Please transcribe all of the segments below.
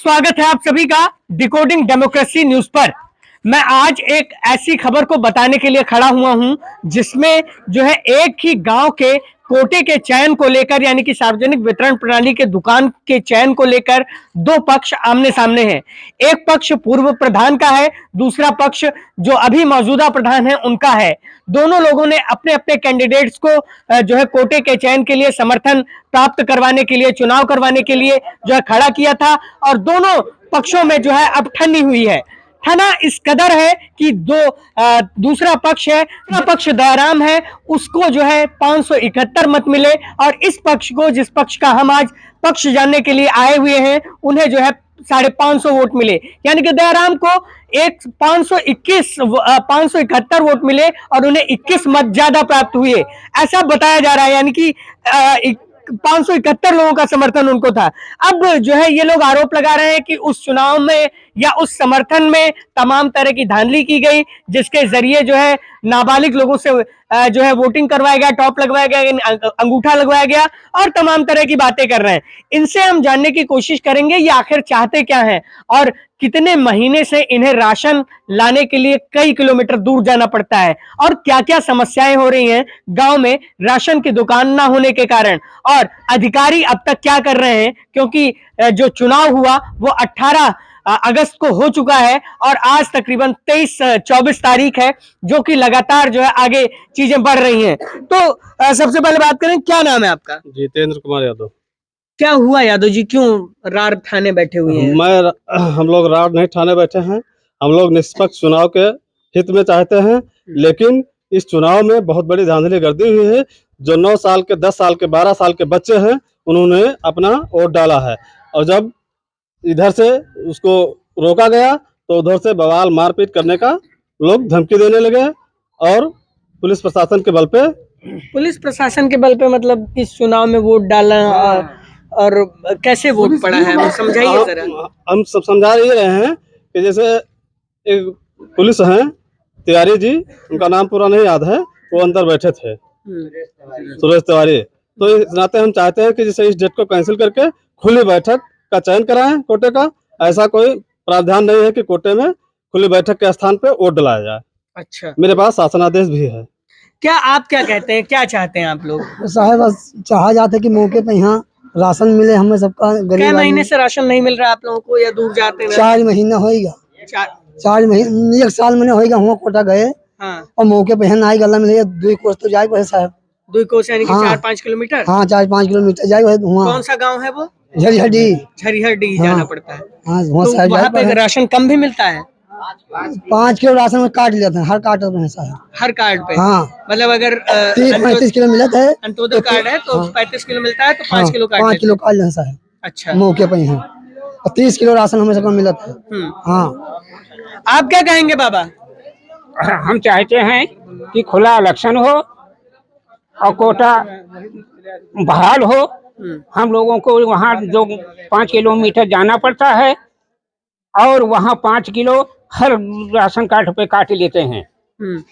स्वागत है आप सभी का डिकोडिंग डेमोक्रेसी न्यूज पर। मैं आज एक ऐसी खबर को बताने के लिए खड़ा हुआ हूं जिसमें जो है एक ही गांव के कोटे के चयन को लेकर यानी कि सार्वजनिक वितरण प्रणाली के दुकान के चयन को लेकर दो पक्ष आमने सामने हैं। एक पक्ष पूर्व प्रधान का है, दूसरा पक्ष जो अभी मौजूदा प्रधान है उनका है। दोनों लोगों ने अपने अपने कैंडिडेट्स को जो है कोटे के चयन के लिए समर्थन प्राप्त करवाने के लिए, चुनाव करवाने के लिए जो है खड़ा किया था और दोनों पक्षों में जो है अब ठनी हुई है। ठना इस कदर है कि दूसरा पक्ष है, पक्ष दयाराम है, उसको जो है 571 मत मिले और इस पक्ष को, जिस पक्ष का हम आज पक्ष जानने के लिए आए हुए हैं, उन्हें जो है 550 वोट मिले। यानी कि दयाराम को 571 वोट मिले और उन्हें 21 मत ज्यादा प्राप्त हुए, ऐसा बताया जा रहा है। यानी कि 571 लोगों का समर्थन उनको था। अब जो है ये लोग आरोप लगा रहे हैं कि उस चुनाव में या उस समर्थन में तमाम तरह की धांधली की गई, जिसके जरिए जो है नाबालिग लोगों से जो है वोटिंग करवाया गया, टॉप लगवाया गया, अंगूठा लगवाया गया और तमाम तरह की बातें कर रहे हैं। इनसे हम जानने की कोशिश करेंगे ये आखिर चाहते क्या हैं और कितने महीने से इन्हें राशन लाने के लिए कई किलोमीटर दूर जाना पड़ता है और क्या क्या समस्याएं हो रही हैं गांव में राशन की दुकान ना होने के कारण, और अधिकारी अब तक क्या कर रहे हैं, क्योंकि जो चुनाव हुआ वो 18 अगस्त को हो चुका है और आज तकरीबन 23-24 तारीख है, जो कि लगातार जो है आगे चीजें बढ़ रही हैं। तो सबसे पहले बात करें, क्या नाम है आपका? जितेंद्र कुमार यादव। क्या हुआ यादव जी, क्यों रार थाने बैठे हुए हैं? हम लोग रार नहीं ठाने बैठे हैं, हम लोग निष्पक्ष चुनाव के हित में चाहते हैं, लेकिन इस चुनाव में बहुत बड़ी धांधली गर्दी हुई है। जो 9 साल के, 10 साल के, 12 साल के बच्चे हैं, उन्होंने अपना वोट डाला है और जब इधर से उसको रोका गया तो उधर से बवाल मारपीट करने का लोग धमकी देने लगे और पुलिस प्रशासन के बल पे मतलब इस चुनाव में वोट डालना और कैसे वोट पड़ा है, समझाइए जरा। हम सब समझा ही रहे हैं कि जैसे एक पुलिस है तिवारी जी, उनका नाम पूरा नहीं याद है, वो अंदर बैठे थे, सुरेश तिवारी। तो इस नाते हम चाहते हैं कि जैसे इस डेट को कैंसिल करके खुली बैठक का चयन कराएं कोटे का। ऐसा कोई प्रावधान नहीं है कि कोटे में खुली बैठक के स्थान पे वोट डलाया जाए। अच्छा, मेरे पास शासनादेश भी है। क्या आप क्या कहते हैं, क्या चाहते हैं आप लोग? साहब बस चाहा जाते कि मौके पे यहाँ राशन मिले हमें सबका। क्या महीने से राशन नहीं मिल रहा आप लोगों को या दूर जाते हैं? 4 महीना होगा, 4 महीने, 1 साल मैंने होगा हुआ कोटा गए। हाँ। और मौके पे यहाँ गला मिले 2 कोस तो जाए साहब, 2 कोस यानी कि 4-5 किलोमीटर। हाँ 4-5 किलोमीटर जाए। कौन सा गाँव है वो? झरिहरडी जाना पड़ता है। हाँ, तो वहाँ पे राशन कम भी मिलता है? 5 किलो राशन में काट लेते हैं हर कार्ड में साहब, हर कार्ड पे। हाँ, मतलब अगर 30-35 किलो मिलता है, अंत्योदय कार्ड है तो 35 किलो मिलता है, तो 5 किलो काट 5 किलो काट लेते साहब। अच्छा, मौके पे यहाँ 30 किलो राशन हमें सबका मिलता है। हाँ, आप क्या कहेंगे बाबा? हम चाहते हैं कि खुला इलेक्शन हो और कोटा बहाल हो। हम लोगों को वहाँ जो 5 किलोमीटर जाना पड़ता है और वहाँ 5 किलो हर राशन कार्ड पे काट लेते हैं।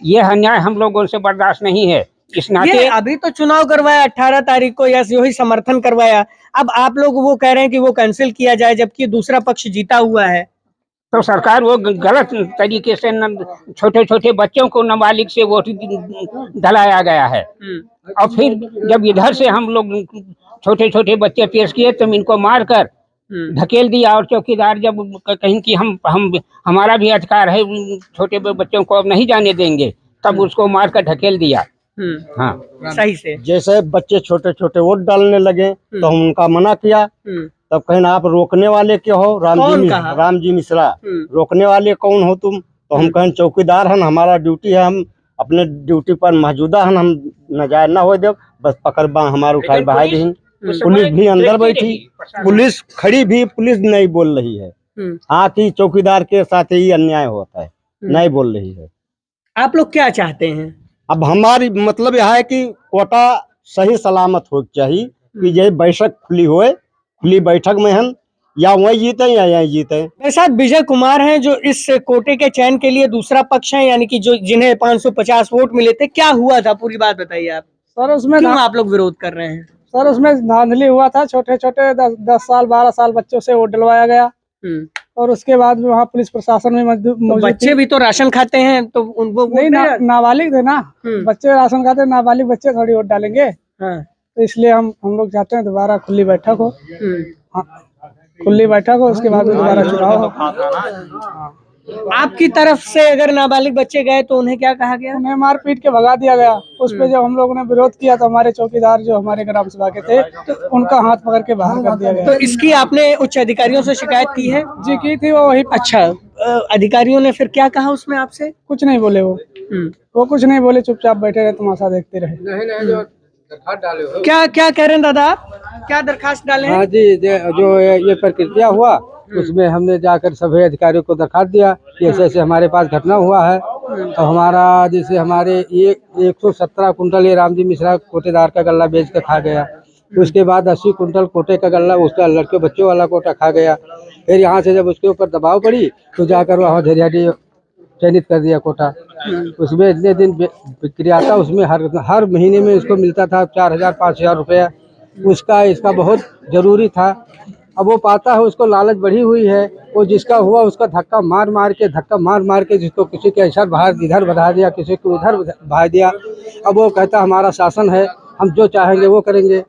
यह अन्याय हम लोगों से बर्दाश्त नहीं है। इस नाते अभी तो चुनाव करवाया 18 तारीख को, या यही समर्थन करवाया, अब आप लोग वो कह रहे हैं कि वो कैंसिल किया जाए जबकि दूसरा पक्ष जीता हुआ है। तो सरकार वो गलत तरीके से छोटे छोटे बच्चों को नाबालिग से वोट डलाया गया है और फिर जब इधर से हम लोग छोटे छोटे बच्चे पेश किए तो इनको मारकर ढकेल दिया और चौकीदार जब कहीं कि हम हमारा भी अधिकार है, छोटे बच्चों को अब नहीं जाने देंगे, तब उसको मारकर ढकेल दिया। हाँ, सही से। जैसे बच्चे छोटे छोटे वोट डालने लगे तो हम उनका मना किया, तब कहीं आप रोकने वाले क्या हो? राम जी मिश्रा, रोकने वाले कौन हो तुम? तो हम कहें चौकीदार हैं, हमारा ड्यूटी है, हम अपने ड्यूटी पर मौजूदा हैं, हम नजायज ना हो दे, बस पकड़ हमारे उठाई बहाई दी। पुलिस भी अंदर बैठी, पुलिस खड़ी भी, पुलिस नहीं बोल रही है। हाँ कि चौकीदार के साथ ही अन्याय होता है, नहीं बोल रही है। आप लोग क्या चाहते हैं? अब हमारी मतलब यह है कि कोटा सही सलामत हो चाहिए, कि यही बैठक खुली होए, खुली बैठक में हम या वही जीते या यही जीते। मेरे साथ विजय कुमार हैं जो इस कोटे के चयन के लिए दूसरा पक्ष है, यानी कि जो जिन्हें 550 वोट मिले थे। क्या हुआ था, पूरी बात बताइए आप। सर उसमें क्यों आप लोग विरोध कर रहे हैं? सर उसमें धांधली हुआ था, छोटे छोटे 10 साल 12 साल बच्चों से वोट डलवाया गया। और उसके बाद वहाँ पुलिस प्रशासन में तो मौजूद बच्चे भी तो राशन खाते हैं, तो उनको नहीं, नाबालिग थे ना, बच्चे राशन खाते, नाबालिग बच्चे थोड़ी वोट डालेंगे। हाँ। तो इसलिए हम लोग चाहते हैं दोबारा खुली बैठक हो। हाँ, खुली बैठक हो, उसके बाद में दोबारा चुनाव हो। आपकी तरफ से अगर नाबालिग बच्चे गए तो उन्हें क्या कहा गया? उन्हें मार पीट के भगा दिया गया। उस पे जब हम लोगों ने विरोध किया तो हमारे चौकीदार जो हमारे ग्राम सभा के थे, उनका हाथ पकड़ के बाहर कर दिया तो गया। इसकी आपने उच्च अधिकारियों से शिकायत की है? जी की थी, वो वही अच्छा, अधिकारियों ने फिर क्या कहा उसमें आपसे? कुछ नहीं बोले। वो कुछ नहीं बोले, चुपचाप बैठे रहे, तमाशा देखते रहे। क्या क्या कह रहे हैं दादा आप? क्या दरखास्त डाले हैं? हाँ जी, जो ये प्रक्रिया हुआ उसमें हमने जाकर सभी अधिकारियों को दरखास्त दिया कि ऐसे ऐसे हमारे पास घटना हुआ है। तो हमारा जैसे हमारे 117 कुंटल ये रामजी मिश्रा कोटेदार का गल्ला बेच कर खा गया। उसके बाद 80 कुंटल कोटे का गल्ला उसका लड़के बच्चों वाला कोटा खा गया। फिर यहाँ से जब उसके ऊपर दबाव पड़ी तो जाकर वहाँ झरियाडी चयनित कर दिया कोटा। उसमें इतने दिन प्रक्रिया था, उसमें हर महीने में इसको मिलता था 4,000-5,000 रुपया। उसका इसका बहुत जरूरी था। अब वो पाता है, उसको लालच बढ़ी हुई है। वो जिसका हुआ उसका धक्का मार मार के जिसको किसी के इधर बढ़ा दिया, किसी को उधर बढ़ा दिया। अब वो कहता हमारा शासन है, हम जो चाहेंगे वो करेंगे।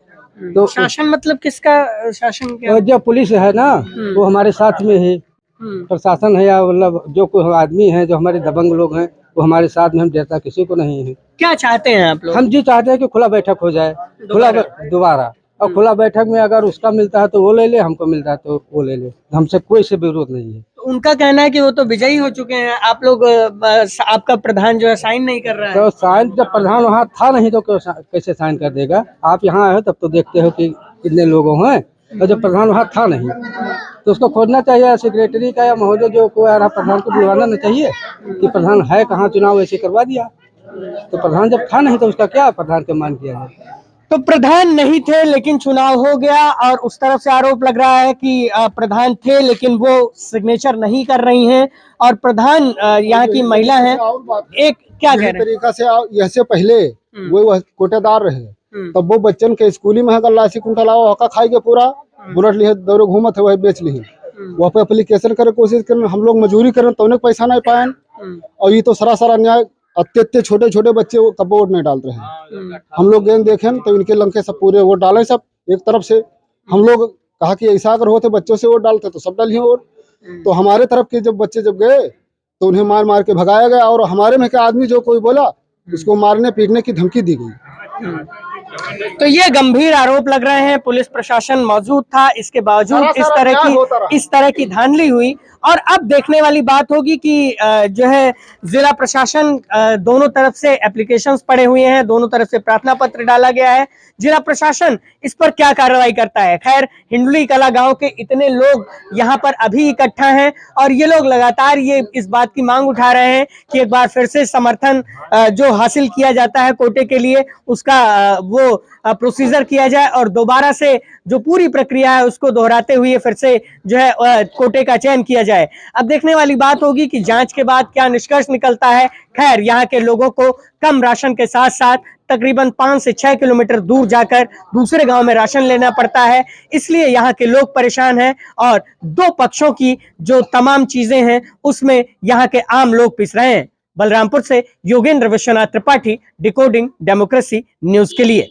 तो शासन मतलब किसका शासन? क्या जो पुलिस है ना, वो हमारे साथ में है। प्रशासन है या मतलब जो कोई आदमी है, जो हमारे दबंग लोग हैं, वो हमारे साथ में, हम जैसा किसी को नहीं है। क्या चाहते हैं आप लोग? हम जी चाहते हैं कि खुला बैठक हो जाए, दोबारा। और खुला बैठक में अगर उसका मिलता है तो वो ले ले, हमको मिलता है तो वो ले ले, हमसे कोई से विरोध नहीं है। तो उनका कहना है कि वो तो विजयी हो चुके हैं, आप लोग आपका प्रधान जो है साइन नहीं कर रहा है। तो साइन जब प्रधान वहाँ था नहीं तो कैसे साइन कर देगा? आप यहाँ आए हो तब तो देखते हो कि कितने लोगों हैं, और जब प्रधान वहाँ था नहीं तो उसको खोजना चाहिए। सेक्रेटरी का या महोदय जो कोई आ रहा, प्रधान को बुलवाना नहीं चाहिए कि प्रधान है कहाँ, चुनाव ऐसे करवा दिया। तो प्रधान जब था नहीं तो उसका क्या प्रधान का मान किया है? तो प्रधान नहीं थे लेकिन चुनाव हो गया, और उस तरफ से आरोप लग रहा है कि प्रधान थे लेकिन वो सिग्नेचर नहीं कर रही हैं, और प्रधान यहाँ की महिला है। एक क्या कह रहे हैं? तरीका से ऐसे पहले वो कोटेदार रहे, तब वो बच्चन के स्कूली में गल्ला 80 कुंटल आओ हका खाई के पूरा बुलेट लिए दौरे घूमत है, वही बेच ली। वहाँ पे एप्लीकेशन करे, कोशिश करें, हम लोग मजदूरी करें तो पैसा नहीं पाए। और ये तो सरासर अन्याय, अत्य छोटे छोटे बच्चे कब वोट नहीं डालते हैं। हम लोग गेंद देखें तो इनके लंके सब पूरे वोट डाले, सब एक तरफ से। हम लोग कहा कि ऐसा अगर होते बच्चों से वोट डालते तो सब डालिए वोट। तो हमारे तरफ के जब बच्चे जब गए तो उन्हें मार मार के भगाया गया, और हमारे में के आदमी जो कोई बोला उसको मारने पीटने की धमकी दी गई। तो ये गंभीर आरोप लग रहे हैं। पुलिस प्रशासन मौजूद था, इसके बावजूद इस तरह की धांधली हुई। और अब देखने वाली बात होगी कि जो है जिला प्रशासन, दोनों तरफ से एप्लीकेशंस पड़े हुए हैं, दोनों तरफ से प्रार्थना पत्र डाला गया है। जिला प्रशासन इस पर क्या कार्रवाई करता है? खैर, हिंडली कला गांव के इतने लोग यहाँ पर अभी इकट्ठा हैं, और ये लोग लगातार ये इस बात की मांग उठा रहे हैं कि एक बार फिर से समर्थन जो हासिल किया जाता है कोटे के लिए, उसका वो प्रोसीजर किया जाए, और दोबारा से जो पूरी प्रक्रिया है उसको दोहराते हुए फिर से जो है कोटे का चयन किया जाए। अब देखने वाली बात होगी कि जांच के बाद क्या निष्कर्ष निकलता है। खैर, यहाँ के लोगों को कम राशन के साथ साथ तकरीबन 5 से 6 किलोमीटर दूर जाकर दूसरे गांव में राशन लेना पड़ता है, इसलिए यहाँ के लोग परेशान हैं, और दो पक्षों की जो तमाम चीजें हैं उसमें यहाँ के आम लोग पिस रहे हैं। बलरामपुर से Yogendra Vishwanath Tripathi, decoding democracy news के लिए।